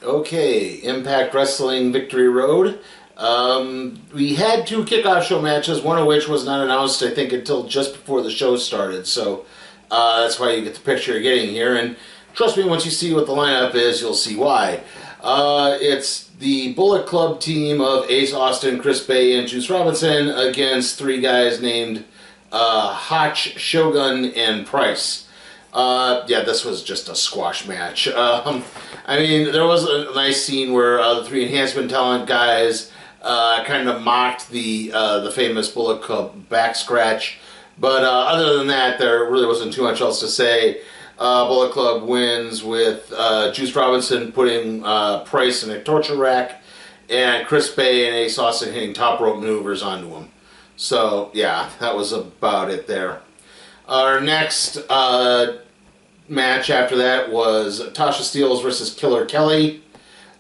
Okay, Impact Wrestling Victory Road. We had two kickoff show matches, one of which was not announced, I think, until just before the show started. So that's why you get the picture you're getting here. And trust me, once you see what the lineup is, you'll see why. It's the Bullet Club team of Ace Austin, Chris Bay, and Juice Robinson against three guys named Hotch, Shogun, and Price. Yeah, this was just a squash match. I mean, there was a nice scene where the three enhancement talent guys kind of mocked the famous Bullet Club back scratch. But other than that, there really wasn't too much else to say. Bullet Club wins with Juice Robinson putting Price in a torture rack, and Chris Bay and Ace Austin hitting top rope maneuvers onto him. So, yeah, that was about it there. Our next match after that was Tasha Steelz versus Killer Kelly.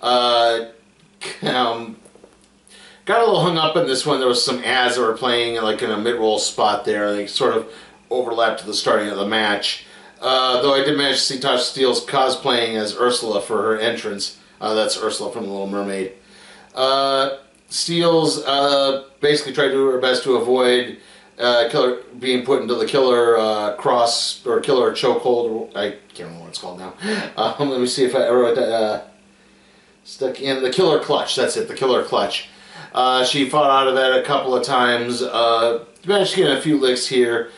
Got a little hung up in this one. There was some ads that were playing like in a mid-roll spot there. They sort of overlapped to the starting of the match. Though I did manage to see Tasha Steelz cosplaying as Ursula for her entrance. That's Ursula from The Little Mermaid. Steelz basically tried to do her best to avoid Killer being put into the Killer cross or Killer chokehold. I can't remember what it's called now. Let me see if I wrote that. Stuck in the Killer clutch. That's it, the Killer clutch. She fought out of that a couple of times. Managed to get a few licks here.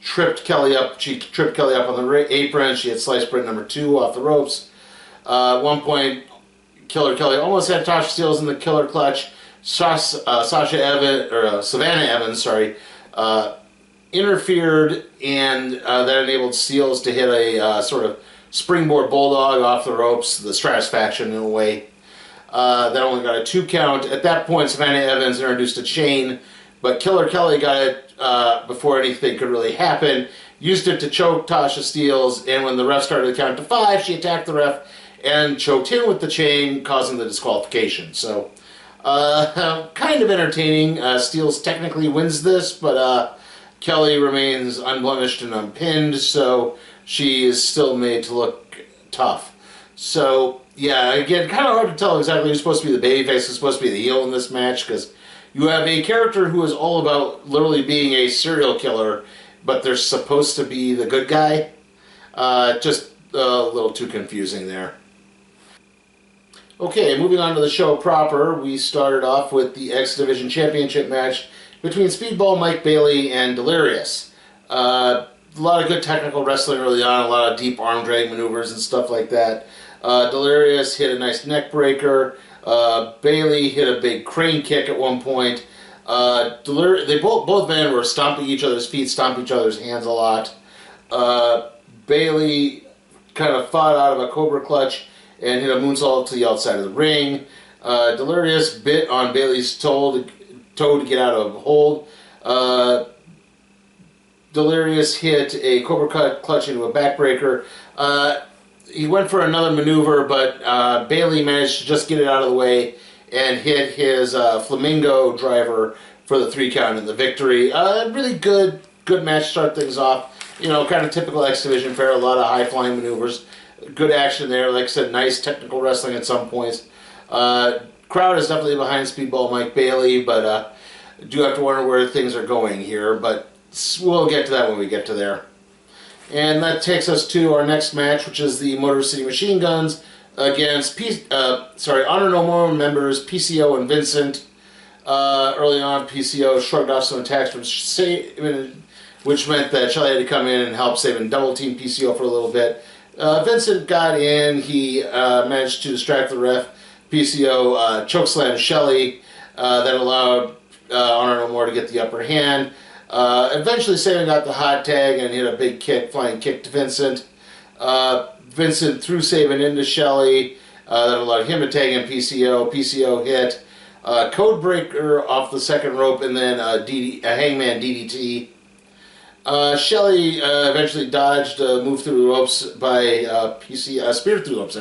Tripped Kelly up. She tripped Kelly up on the apron. She had sliced print number 2 off the ropes. At one point, Killer Kelly almost had Tasha Steelz in the Killer clutch. Savannah Evans, interfered, and that enabled Steelz to hit a sort of springboard bulldog off the ropes, the Stratisfaction in a way. That only got a 2 count. At that point, Savannah Evans introduced a chain, but Killer Kelly got it before anything could really happen, used it to choke Tasha Steelz, and when the ref started to count to 5, she attacked the ref and choked him with the chain, causing the disqualification. So, kind of entertaining. Steelz technically wins this, but Kelly remains unblemished and unpinned, so she is still made to look tough. So, yeah, again, kind of hard to tell exactly who's supposed to be the babyface, who's supposed to be the heel in this match, because you have a character who is all about literally being a serial killer, but they're supposed to be the good guy. Just a little too confusing there. Okay, moving on to the show proper, we started off with the X Division Championship match between Speedball Mike Bailey and Delirious. A lot of good technical wrestling early on, a lot of deep arm drag maneuvers and stuff like that. Delirious hit a nice neck breaker. Bailey hit a big crane kick at one point. They both men were stomping each other's feet, stomping each other's hands a lot. Bailey kind of fought out of a Cobra clutch and hit a moonsault to the outside of the ring. Delirious bit on Bailey's toe to get out of hold. Delirious hit a Cobra clutch into a backbreaker. He went for another maneuver, but Bailey managed to just get it out of the way and hit his Flamingo driver for the 3 count in the victory. Really good match to start things off. You know, kind of typical X Division fare, a lot of high-flying maneuvers. Good action there. Like I said, nice technical wrestling at some points. Crowd is definitely behind Speedball Mike Bailey, but do have to wonder where things are going here. But we'll get to that when we get to there. And that takes us to our next match, which is the Motor City Machine Guns against Honor No More members PCO and Vincent. Early on, PCO shrugged off some attacks, which meant that Shelly had to come in and help save and double team PCO for a little bit. Vincent got in. He managed to distract the ref. PCO chokeslammed Shelly. That allowed Honor No More to get the upper hand. Eventually, Saban got the hot tag and hit a big flying kick to Vincent. Vincent threw Saban into Shelly. That allowed him to tag in PCO. PCO hit Codebreaker off the second rope and then a Hangman DDT. Shelly eventually dodged a move through the ropes by spear through the ropes,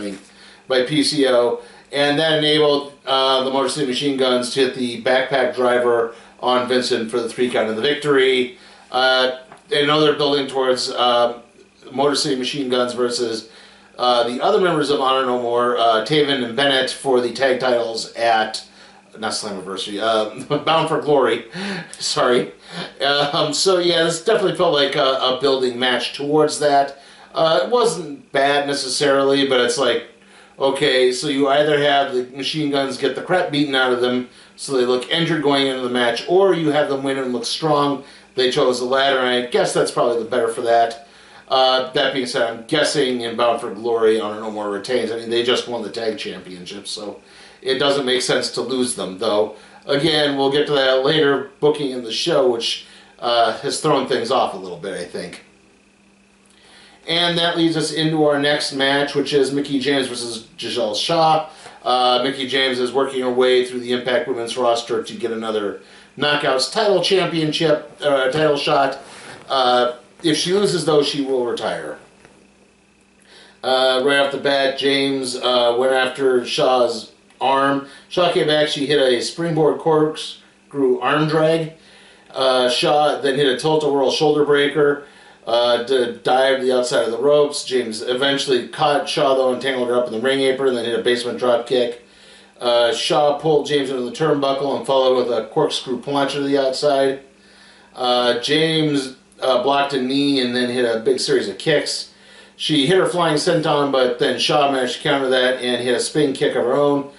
by PCO, and that enabled the Motor City Machine Guns to hit the backpack driver on Vincent for the 3 count of the victory. They know they're building towards Motor City Machine Guns versus the other members of Honor No More, Taven and Bennett, for the tag titles at, not Slammiversary, Bound for Glory. Sorry. So yeah, this definitely felt like a building match towards that. It wasn't bad necessarily, but it's like, okay, so you either have the machine guns get the crap beaten out of them so they look injured going into the match, or you have them win and look strong. They chose the latter, and I guess that's probably the better for that. That being said, I'm guessing in Bound for Glory, Honor No More retains. I mean, they just won the tag championships, so it doesn't make sense to lose them, though. Again, we'll get to that later, booking in the show, which has thrown things off a little bit, I think. And that leads us into our next match, which is Mickie James versus Giselle Shaw. Mickie James is working her way through the Impact Women's roster to get another Knockouts title championship, title shot. If she loses, though, she will retire. Right off the bat, James went after Shaw's arm. Shaw came back, she hit a springboard corkscrew arm drag. Shaw then hit a tilt-a-whirl shoulder breaker. Dived to the outside of the ropes. James eventually caught Shaw, though, and tangled her up in the ring apron, and then hit a basement drop kick. Shaw pulled James into the turnbuckle and followed with a corkscrew plancha to the outside. James blocked a knee and then hit a big series of kicks. She hit her flying senton, but then Shaw managed to counter that and hit a spin kick of her own.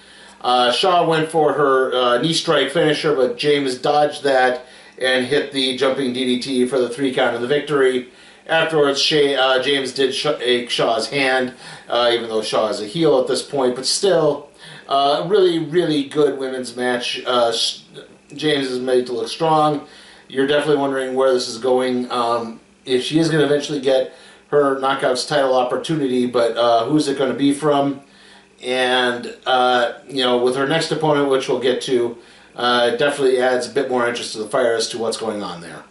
Shaw went for her knee strike finisher, but James dodged that and hit the jumping DDT for the 3 count of the victory. Afterwards, James did shake Shaw's hand, even though Shaw is a heel at this point, but still, really, really good women's match. James is made to look strong. You're definitely wondering where this is going. If she is going to eventually get her Knockouts title opportunity, but who's it going to be from? And, you know, with her next opponent, which we'll get to, definitely adds a bit more interest to the fire as to what's going on there.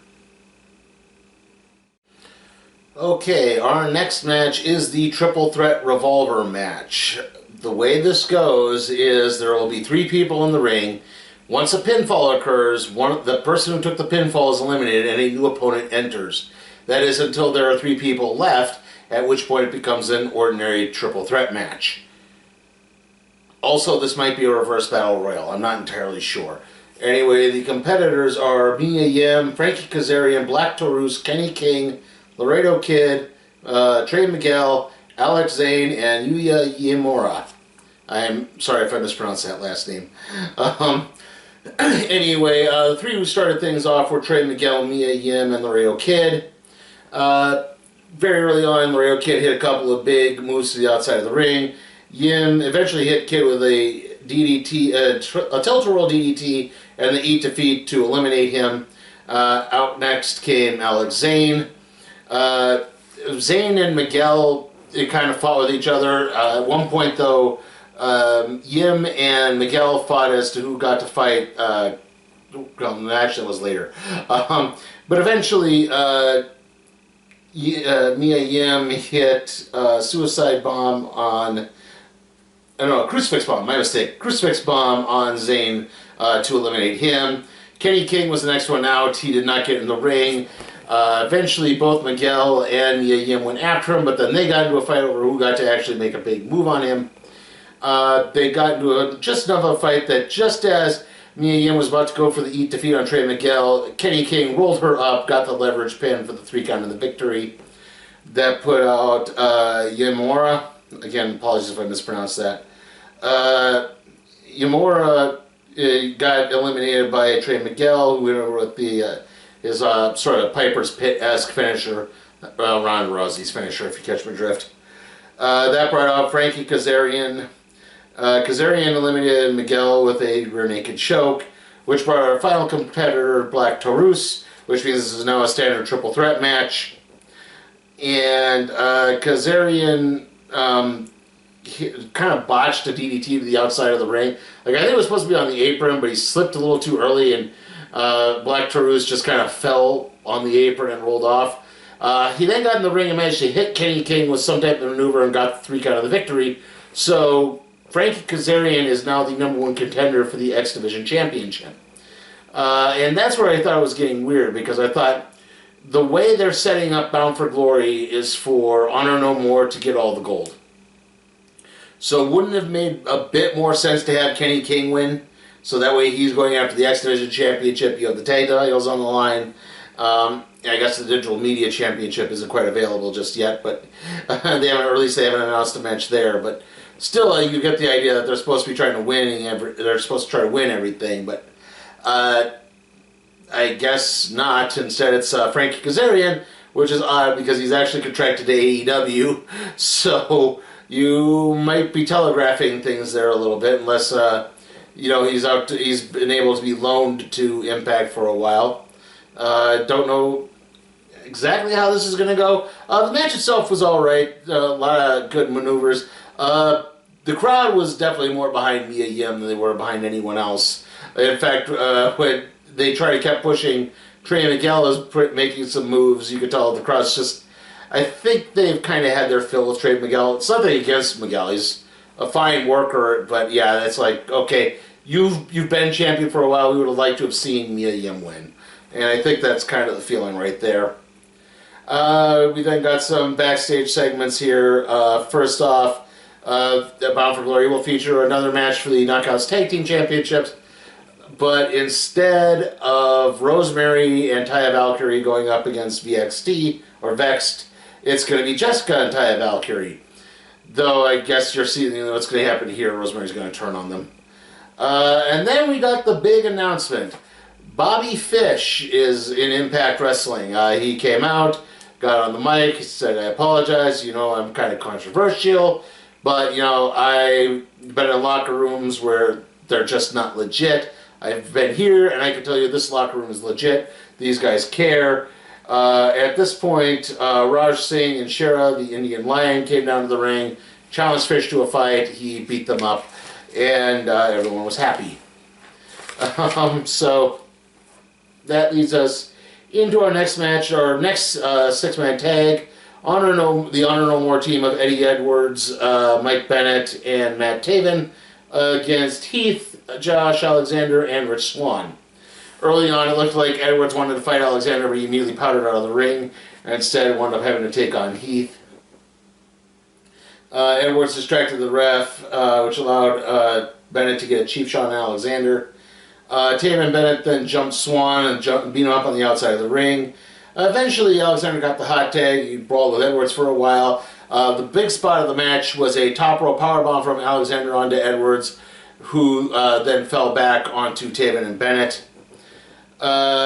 Okay, our next match is the Triple Threat Revolver match. The way this goes is there will be 3 people in the ring. Once a pinfall occurs, the person who took the pinfall is eliminated and a new opponent enters. That is until there are 3 people left, at which point it becomes an ordinary triple threat match. Also, this might be a reverse battle royal. I'm not entirely sure. Anyway, the competitors are Mia Yim, Frankie Kazarian, Black Taurus, Kenny King, Laredo Kid, Trey Miguel, Alex Zane, and Yuya Yamura. I am sorry if I mispronounced that last name. Anyway, the 3 who started things off were Trey Miguel, Mia Yim, and Laredo Kid. Very early on, Laredo Kid hit a couple of big moves to the outside of the ring. Yim eventually hit Kid with a DDT, a tilt-a-whirl DDT, and the Eat to Feet to eliminate him. Out next came Alex Zane. Zane and Miguel kind of fought with each other. At one point, though, Yim and Miguel fought as to who got to fight. Well, actually, it was later. But eventually, Mia Yim hit a suicide bomb on... No, a crucifix bomb, my mistake. Crucifix bomb on Zane to eliminate him. Kenny King was the next one out. He did not get in the ring. Eventually, both Miguel and Mia Yim went after him, but then they got into a fight over who got to actually make a big move on him. They got into just enough of a fight that just as Mia Yim was about to go for the Eat Defeat on Trey Miguel, Kenny King rolled her up, got the leverage pin for the 3 count of the victory. That put out Yamura. Again, apologies if I mispronounced that. Yamura got eliminated by Trey Miguel, who went over with his sort of Piper's Pit-esque finisher, Ronda Rousey's finisher, if you catch my drift. That brought out Frankie Kazarian. Kazarian eliminated Miguel with a rear naked choke, which brought our final competitor, Black Taurus, which means this is now a standard triple threat match. And Kazarian kind of botched a DDT to the outside of the ring. Like, I think it was supposed to be on the apron, but he slipped a little too early, and Black Taurus just kind of fell on the apron and rolled off. He then got in the ring and managed to hit Kenny King with some type of maneuver and got the 3 count of the victory. So Frankie Kazarian is now the #1 contender for the X Division Championship. And that's where I thought it was getting weird, because I thought the way they're setting up Bound for Glory is for Honor No More to get all the gold. So wouldn't it have made a bit more sense to have Kenny King win? So that way he's going after the X Division Championship. You have the tag titles on the line. I guess the Digital Media Championship isn't quite available just yet, but they haven't, or at least they haven't announced a match there. But still, you get the idea that they're supposed to be trying to win, and they're supposed to try to win everything. But I guess not. Instead, it's Frankie Kazarian, which is odd because he's actually contracted to AEW. So you might be telegraphing things there a little bit, unless he's been able to be loaned to Impact for a while. Don't know exactly how this is going to go. The match itself was all right. A lot of good maneuvers. The crowd was definitely more behind Mia Yim than they were behind anyone else. In fact, when they kept pushing, Trey Miguel is making some moves. You could tell the crowd's just... I think they've kind of had their fill with Trey Miguel. It's nothing against Miguel. He's a fine worker, but yeah, it's like, okay, you've been champion for a while. We would have liked to have seen Mia Yim win. And I think that's kind of the feeling right there. We then got some backstage segments here. First off, Bound for Glory will feature another match for the Knockouts Tag Team Championships. But instead of Rosemary and Taya Valkyrie going up against VXT, or Vexed, it's going to be Jessica and Taya Valkyrie. Though I guess you're seeing what's going to happen here. Rosemary's going to turn on them. And then we got the big announcement. Bobby Fish is in Impact Wrestling. He came out, got on the mic, said, I apologize, I'm kind of controversial, but, I've been in locker rooms where they're just not legit. I've been here, and I can tell you this locker room is legit. These guys care. At this point, Raj Singh and Shera, the Indian Lion, came down to the ring, challenged Fish to a fight. He beat them up, and everyone was happy. So that leads us into our next match, our next six-man tag. The Honor No More team of Eddie Edwards, Mike Bennett, and Matt Taven against Heath, Josh Alexander, and Rich Swann. Early on, it looked like Edwards wanted to fight Alexander, but he immediately powdered out of the ring, and instead wound up having to take on Heath. Edwards distracted the ref, which allowed Bennett to get a cheap shot on Alexander. Taven and Bennett then jumped Swann and beat him up on the outside of the ring. Eventually, Alexander got the hot tag. He brawled with Edwards for a while. The big spot of the match was a top rope powerbomb from Alexander onto Edwards, who then fell back onto Taven and Bennett.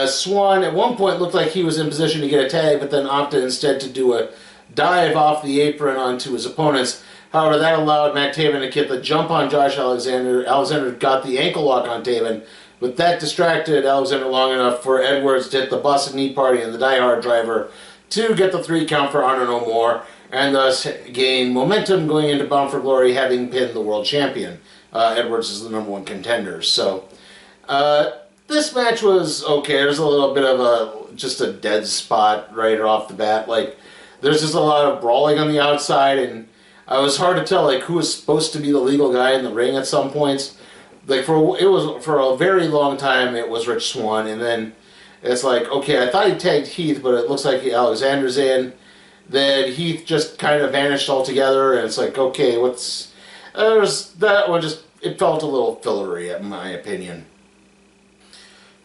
Swann at one point looked like he was in position to get a tag, but then opted instead to do a dive off the apron onto his opponents. However, that allowed Matt Taven to get the jump on Josh Alexander. Alexander got the ankle lock on Taven, but that distracted Alexander long enough for Edwards to hit the Busted Knee Party and the Die Hard Driver to get the 3 count for Honor No More, and thus gain momentum going into Bound for Glory, having pinned the world champion. Edwards is the #1 contender. So this match was okay. There's a little bit of just a dead spot right off the bat. Like, there's just a lot of brawling on the outside, and it was hard to tell like who was supposed to be the legal guy in the ring at some points. Like for a very long time it was Rich Swann, and then it's like, okay, I thought he tagged Heath, but it looks like Alexander's in. Then Heath just kind of vanished altogether, and it's like, okay, that one just, it felt a little fillery in my opinion.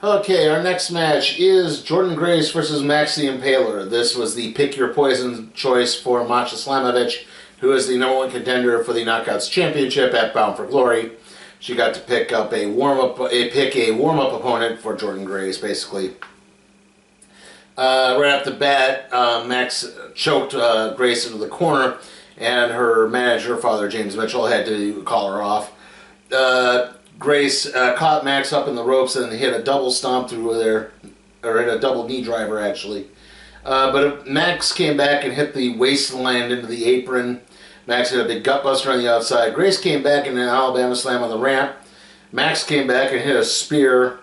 Okay, our next match is Jordan Grace versus Max the Impaler. This was the pick your poison choice for Masha Slamovich, who is the #1 contender for the Knockouts Championship at Bound for Glory. She got to pick a warm-up opponent for Jordan Grace, basically. Right off the bat, Max choked Grace into the corner, and her manager, Father James Mitchell, had to call her off. Grace caught Max up in the ropes and hit a double stomp through there, or hit a double knee driver, actually. But Max came back and hit the waistland into the apron. Max hit a big gutbuster on the outside. Grace came back in an Alabama slam on the ramp. Max came back and hit a spear.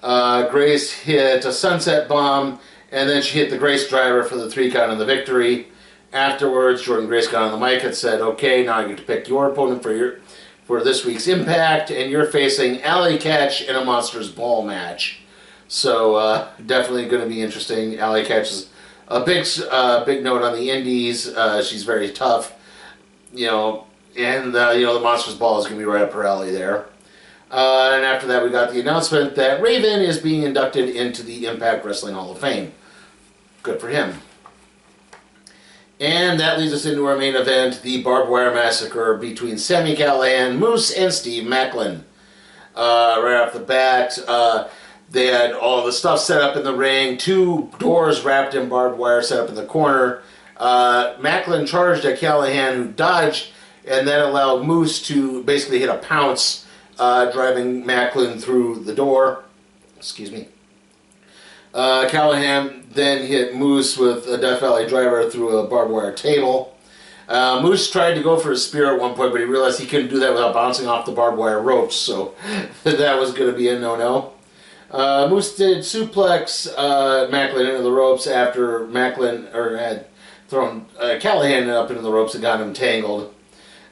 Grace hit a sunset bomb, and then she hit the Grace driver for the 3 count and the victory. Afterwards, Jordan Grace got on the mic and said, okay, now you get to pick your opponent for this week's Impact, and you're facing Alley Catch in a Monsters Ball match. So definitely going to be interesting. Alley Catch is a big note on the indies. She's very tough. And, the Monsters Ball is going to be right up her alley there. And after that, we got the announcement that Raven is being inducted into the Impact Wrestling Hall of Fame. Good for him. And that leads us into our main event, the Barbed Wire Massacre between Sami Callihan, Moose, and Steve Maclin. Right off the bat, they had all the stuff set up in the ring, 2 doors wrapped in barbed wire set up in the corner. Maclin charged at Callihan, who dodged, and that allowed Moose to basically hit a pounce, driving Maclin through the door. Excuse me. Callihan then hit Moose with a Death Valley driver through a barbed wire table. Moose tried to go for a spear at one point, but he realized he couldn't do that without bouncing off the barbed wire ropes, so that was going to be a no-no. Moose did suplex Maclin into the ropes after Maclin had thrown Callihan up into the ropes and got him tangled.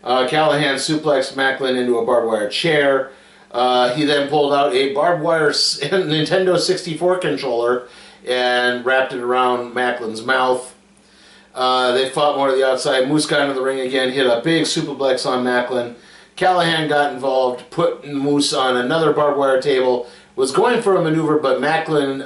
Callihan suplexed Maclin into a barbed wire chair. He then pulled out a barbed wire Nintendo 64 controller and wrapped it around Maclin's mouth. They fought more to the outside. Moose got into the ring again, hit a big superplex on Maclin. Callihan got involved, put Moose on another barbed wire table, was going for a maneuver, but Maclin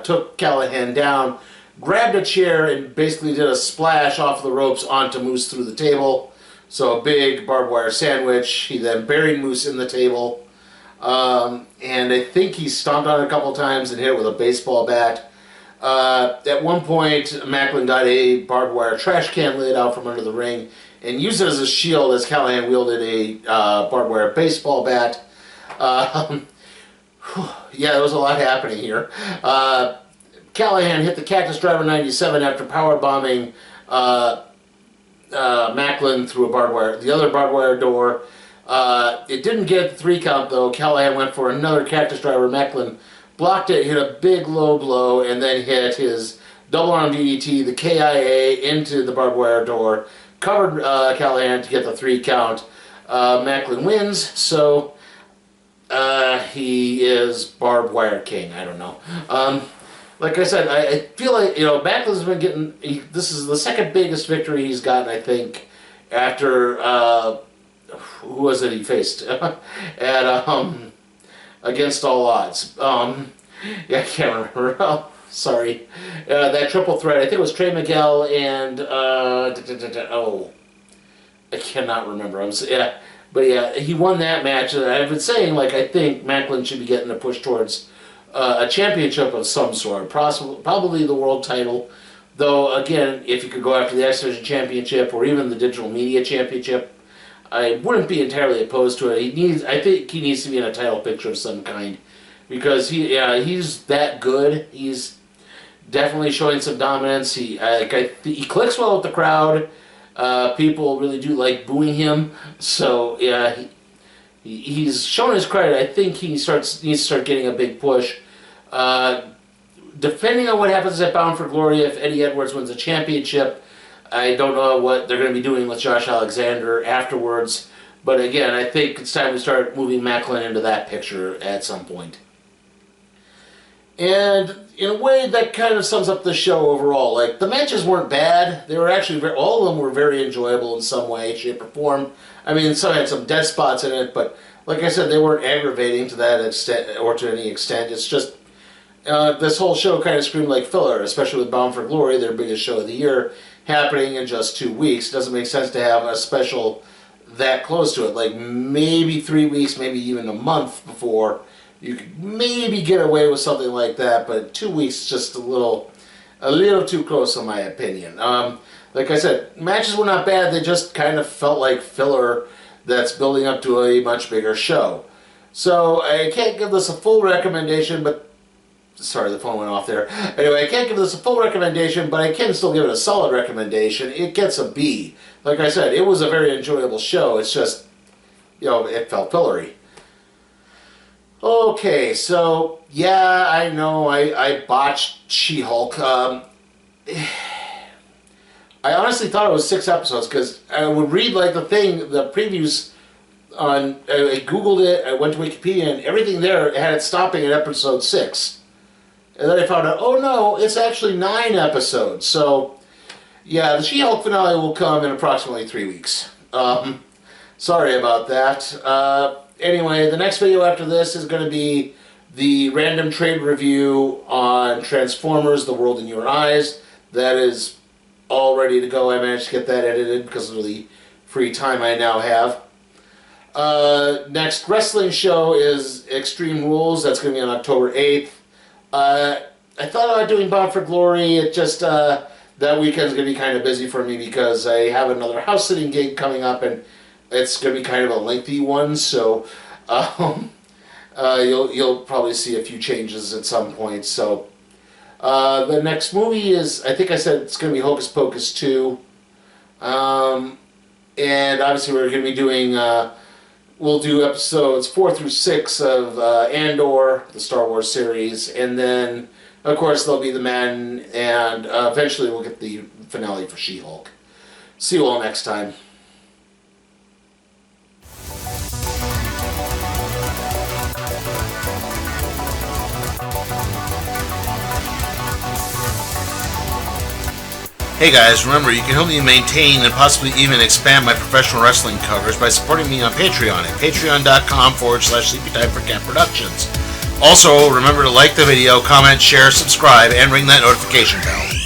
took Callihan down, grabbed a chair, and basically did a splash off the ropes onto Moose through the table. So a big barbed wire sandwich. He then buried Moose in the table. And I think he stomped on it a couple times and hit it with a baseball bat. At one point, Maclin got a barbed wire trash can lid out from under the ring and used it as a shield as Callihan wielded a barbed wire baseball bat. Yeah, there was a lot happening here. Callihan hit the Cactus Driver 97 after powerbombing Maclin through the other barbed wire door. It didn't get the 3 count though. Callihan went for another Cactus Driver. Maclin blocked it, hit a big low blow, and then hit his double arm DDT, the KIA, into the barbed wire door. Covered Callihan to get the 3 count. Maclin wins, so he is Barbed Wire King. I don't know. Like I said, I feel like, Macklin's been getting, this is the second biggest victory he's gotten, I think, after, who was it he faced? At, Against All Odds. Yeah, I can't remember. Oh, sorry. That triple threat, I think it was Trey Miguel and, oh, I cannot remember. Yeah, but yeah, he won that match. And I've been saying, like, I think Maclin should be getting a push towards a championship of some sort, probably the world title. Though, again, if you could go after the X Division Championship or even the Digital Media Championship, I wouldn't be entirely opposed to it. I think he needs to be in a title picture of some kind, because he's that good. He's definitely showing some dominance. He clicks well with the crowd. People really do like booing him. So yeah, he's shown his credit. I think he needs to start getting a big push. Depending on what happens at Bound for Glory, if Eddie Edwards wins a championship, I don't know what they're going to be doing with Josh Alexander afterwards. But again, I think it's time to start moving Maclin into that picture at some point. And in a way, that kind of sums up the show overall. Like, the matches weren't bad. They were actually, all of them were very enjoyable in some way, shape, or form. I mean, some had some dead spots in it, but like I said, they weren't aggravating to that extent, or to any extent. It's just, this whole show kind of screamed like filler, especially with Bound for Glory, their biggest show of the year, happening in just 2 weeks. It doesn't make sense to have a special that close to it. Like, maybe 3 weeks, maybe even a month before you could maybe get away with something like that, but 2 weeks is just a little too close in my opinion. Like I said, matches were not bad, they just kind of felt like filler that's building up to a much bigger show. So I can't give this a full recommendation, but sorry, the phone went off there. Anyway, I can't give this a full recommendation, but I can still give it a solid recommendation. It gets a B. Like I said, it was a very enjoyable show. It's just, it felt fillery. Okay, so, yeah, I know I botched She-Hulk. I honestly thought it was 6 episodes, because I would read, like, the previews on, I Googled it, I went to Wikipedia, and everything there had it stopping at episode 6. And then I found out, oh no, it's actually 9 episodes. So, yeah, the She-Hulk finale will come in approximately 3 weeks. Sorry about that. Anyway, the next video after this is going to be the random trade review on Transformers: The World in Your Eyes. That is all ready to go. I managed to get that edited because of the free time I now have. Next wrestling show is Extreme Rules. That's going to be on October 8th. I thought about doing Bound for Glory. It just, that weekend's going to be kind of busy for me because I have another house sitting gig coming up, and it's going to be kind of a lengthy one, so you'll probably see a few changes at some point. So the next movie is, I think I said it's going to be Hocus Pocus 2. And obviously we're going to be doing, we'll do episodes 4 through 6 of Andor, the Star Wars series, and then of course there'll be the Men, and eventually we'll get the finale for She-Hulk. See you all next time. Hey guys, remember you can help me maintain and possibly even expand my professional wrestling covers by supporting me on Patreon at patreon.com/sleepytimeforcat productions. Also, remember to like the video, comment, share, subscribe, and ring that notification bell.